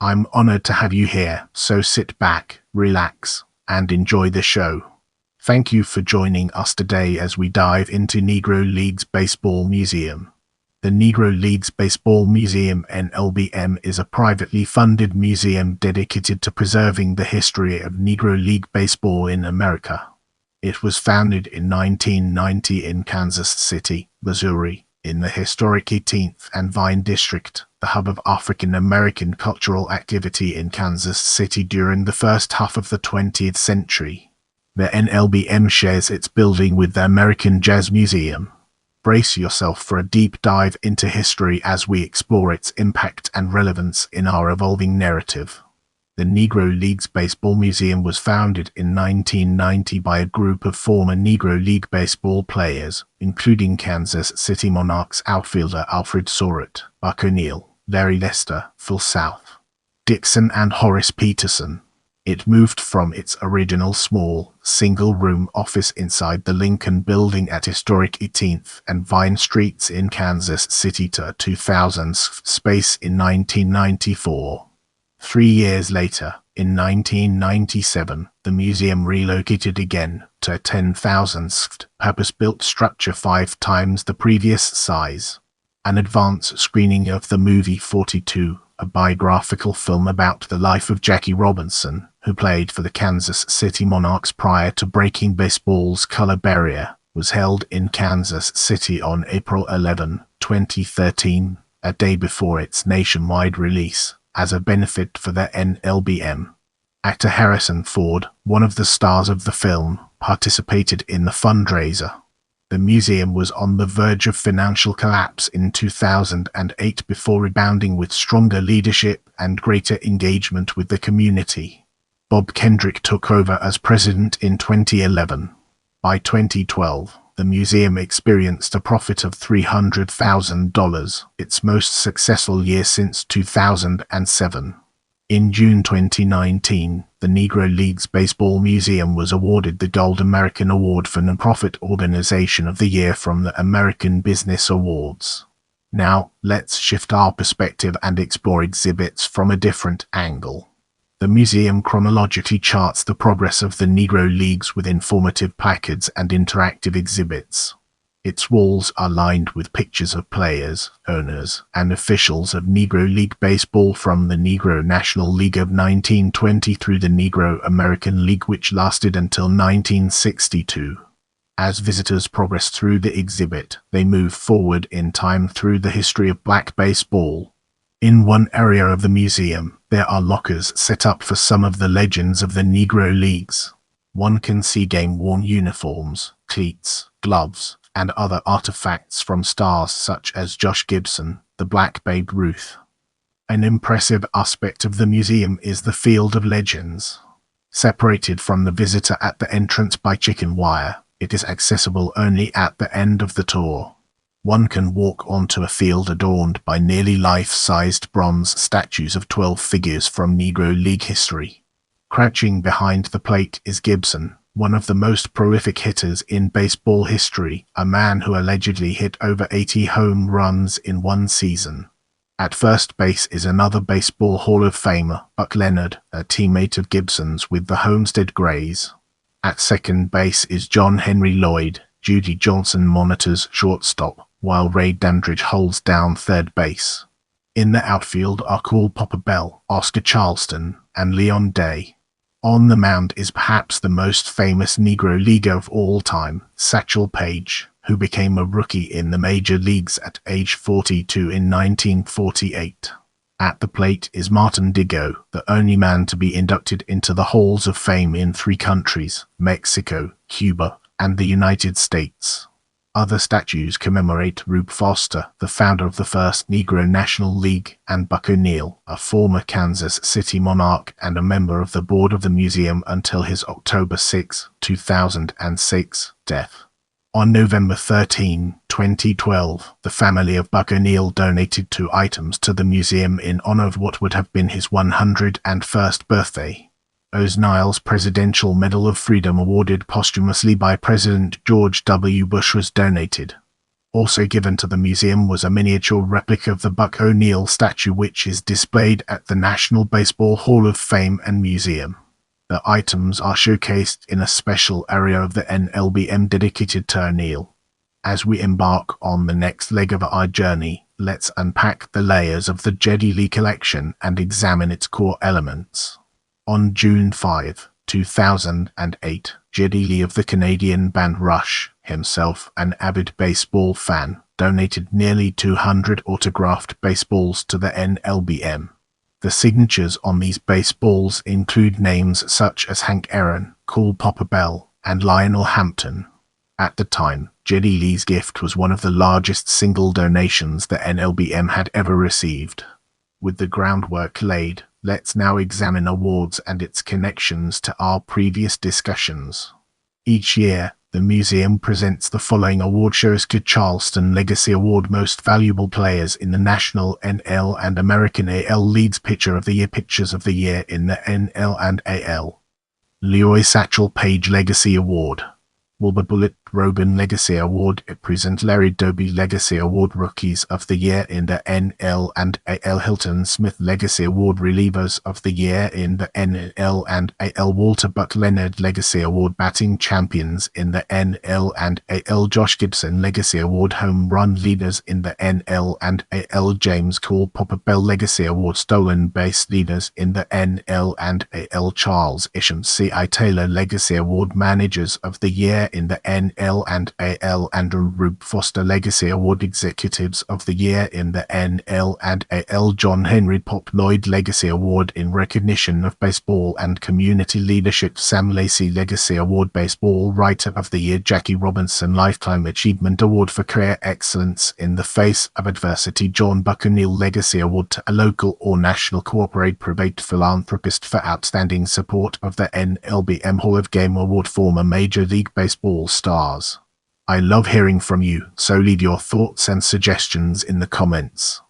I'm honored to have you here, so sit back, relax, and enjoy the show. Thank you for joining us today as we dive into Negro Leagues Baseball Museum. The Negro Leagues Baseball Museum (NLBM) is a privately funded museum dedicated to preserving the history of Negro League baseball in America. It was founded in 1990 in Kansas City, Missouri, in the historic 18th and Vine District, the hub of African American cultural activity in Kansas City during the first half of the 20th century. The NLBM shares its building with the American Jazz Museum. Brace yourself for a deep dive into history as we explore its impact and relevance in our evolving narrative. The Negro Leagues Baseball Museum was founded in 1990 by a group of former Negro League baseball players, including Kansas City Monarchs outfielder Alfred Sorrett, Buck O'Neil, Larry Lester, Phil South, Dixon, and Horace Peterson. It moved from its original small, single-room office inside the Lincoln Building at historic 18th and Vine Streets in Kansas City to a 2000 space in 1994. 3 years later, in 1997, the museum relocated again to a 10,000 purpose-built structure 5 times the previous size. An advance screening of the movie 42, a biographical film about the life of Jackie Robinson, who played for the Kansas City Monarchs prior to breaking baseball's color barrier, was held in Kansas City on April 11, 2013, a day before its nationwide release, as a benefit for the NLBM. Actor Harrison Ford, one of the stars of the film, participated in the fundraiser. The museum was on the verge of financial collapse in 2008 before rebounding with stronger leadership and greater engagement with the community. Bob Kendrick took over as president in 2011. By 2012, the museum experienced a profit of $300,000, its most successful year since 2007. In June 2019, the Negro Leagues Baseball Museum was awarded the Gold American Award for Nonprofit Organization of the Year from the American Business Awards. Now, let's shift our perspective and explore exhibits from a different angle. The museum chronologically charts the progress of the Negro Leagues with informative placards and interactive exhibits. Its walls are lined with pictures of players, owners, and officials of Negro League baseball from the Negro National League of 1920 through the Negro American League, which lasted until 1962. As visitors progress through the exhibit, they move forward in time through the history of black baseball. In one area of the museum, there are lockers set up for some of the legends of the Negro Leagues. One can see game-worn uniforms, cleats, gloves, and other artifacts from stars such as Josh Gibson, the Black Babe Ruth. An impressive aspect of the museum is the Field of Legends. Separated from the visitor at the entrance by chicken wire, it is accessible only at the end of the tour. One can walk onto a field adorned by nearly life-sized bronze statues of 12 figures from Negro League history. Crouching behind the plate is Gibson, one of the most prolific hitters in baseball history, a man who allegedly hit over 80 home runs in one season. At first base is another Baseball Hall of Famer, Buck Leonard, a teammate of Gibson's with the Homestead Grays. At second base is John Henry Lloyd. Judy Johnson monitors shortstop, while Ray Dandridge holds down third base. In the outfield are Cool Papa Bell, Oscar Charleston, and Leon Day. On the mound is perhaps the most famous Negro Leaguer of all time, Satchel Paige, who became a rookie in the major leagues at age 42 in 1948. At the plate is Martin Digo, the only man to be inducted into the Halls of Fame in 3 countries, Mexico, Cuba, and the United States. Other statues commemorate Rube Foster, the founder of the first Negro National League, and Buck O'Neil, a former Kansas City Monarch and a member of the board of the museum until his October 6, 2006, death. On November 13, 2012, the family of Buck O'Neil donated 2 items to the museum in honor of what would have been his 101st birthday. O'Neill's Presidential Medal of Freedom, awarded posthumously by President George W. Bush, was donated. Also given to the museum was a miniature replica of the Buck O'Neil statue, which is displayed at the National Baseball Hall of Fame and Museum. The items are showcased in a special area of the NLBM dedicated to O'Neil. As we embark on the next leg of our journey, let's unpack the layers of the Geddy Lee collection and examine its core elements. On June 5, 2008, Geddy Lee of the Canadian band Rush, himself an avid baseball fan, donated nearly 200 autographed baseballs to the NLBM. The signatures on these baseballs include names such as Hank Aaron, Cool Papa Bell, and Lionel Hampton. At the time, Geddy Lee's gift was one of the largest single donations the NLBM had ever received. With the groundwork laid, let's now examine awards and its connections to our previous discussions. Each year, the museum presents the following award shows: Charleston Legacy Award, Most Valuable Players in the National, NL and American AL Leads, Pitcher of the Year, Pitchers of the Year in the NL and AL. Leroy Satchel Paige Legacy Award. Wilbur Bullet Robin Legacy Award. It presents Larry Doby Legacy Award, Rookies of the Year in the NL and AL. Hilton Smith Legacy Award, Relievers of the Year in the NL and AL. Walter Buck Leonard Legacy Award, Batting Champions in the NL and AL. Josh Gibson Legacy Award, Home Run Leaders in the NL and AL. James Cool Papa Bell Legacy Award, Stolen Base Leaders in the NL and AL. Charles Isham C.I. Taylor Legacy Award, Managers of the Year in the NL and AL. Andrew Rube Foster Legacy Award, Executives of the Year in the NL and AL. John Henry Pop Lloyd Legacy Award in recognition of baseball and community leadership. Sam Lacey Legacy Award, Baseball Writer of the Year. Jackie Robinson Lifetime Achievement Award for Career Excellence in the Face of Adversity. John Buck O'Neil Legacy Award to a local or national corporate philanthropist for outstanding support of the NLBM Hall of Fame Award. Former Major League Baseball stars. I love hearing from you, so leave your thoughts and suggestions in the comments.